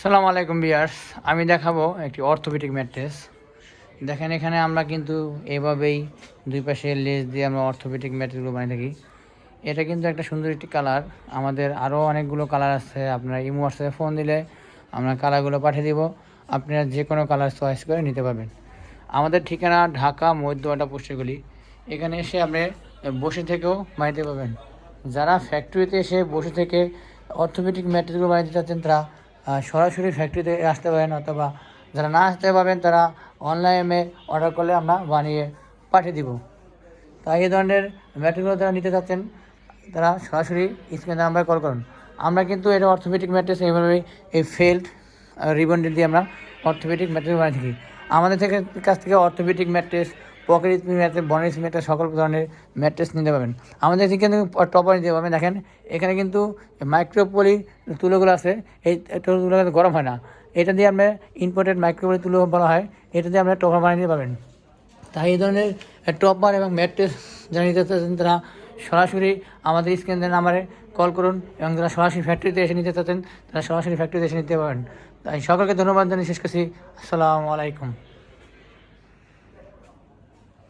সালামু আলাইকুম বিয়ার্স, আমি দেখাবো একটি অর্থোপেডিক ম্যাট্রেস। দেখেন এখানে আমরা কিন্তু এভাবেই দুই পাশে লেজ দিয়ে আমরা অর্থোপেডিক ম্যাট্রেসগুলো বানিয়ে থাকি। এটা কিন্তু একটা সুন্দর একটি কালার। আমাদের আরও অনেকগুলো কালার আছে, আপনারা ইমো হোয়াটসঅ্যাপে ফোন দিলে আমরা কালারগুলো পাঠিয়ে দিব, আপনারা যে কোনো কালার চয়েস করে নিতে পারবেন। আমাদের ঠিকানা ঢাকা মধ্যবাটা পোস্টারগুলি। এখানে এসে আপনি বসে থেকেও বানাইতে পারবেন। যারা ফ্যাক্টরিতে এসে বসে থেকে অর্থোপেডিক ম্যাট্রেসগুলো বানাইতে চাচ্ছেন তারা সরাসরি ফ্যাক্টরিতে আসতে পারেন, অথবা যারা না আসতে পারবেন তারা অনলাইনে অর্ডার করলে আমরা বানিয়ে পাঠিয়ে দিব। তাই এই ধরনের ম্যাট্রেসগুলো যারা নিতে চাচ্ছেন তারা সরাসরি স্ক্রিনে নাম্বার কল করুন। আমরা কিন্তু এটা অর্থোপেডিক ম্যাট্রেস এইভাবেই এই ফেল্ড রিবন দিয়ে আমরা অর্থোপেডিক ম্যাট্রেস বানিয়ে থাকি। আমাদের কাছ থেকে orthopaedic mattress, pocket spring mattress, বনের স্প্রিং ম্যাট্রেস সকল ধরনের ম্যাট্রেস নিতে পারবেন। আমাদের থেকে কিন্তু টপার নিতে পারবেন। দেখেন এখানে কিন্তু মাইক্রোপলি তুলোগুলো আছে, এই তুলোগুলো গরম হয় না। এটা দিয়ে আমরা ইম্পোর্টেড মাইক্রোপলি তুলো বলা হয়, এটা দিয়ে আমরা টপার বানিয়ে নিতে পারবেন। তাই এই ধরনের টপার এবং ম্যাট্রেস যারা নিতে চাচ্ছেন তারা সরাসরি আমাদের স্ক্রিনের নাম্বারে কল করুন, এবং যারা সরাসরি ফ্যাক্টরিতে এসে নিতে চাচ্ছেন তারা সরাসরি ফ্যাক্টরিতে এসে নিতে পারেন। তাই সকলকে ধন্যবাদ জানিয়ে শেষ করছি। আসসালামু আলাইকুম।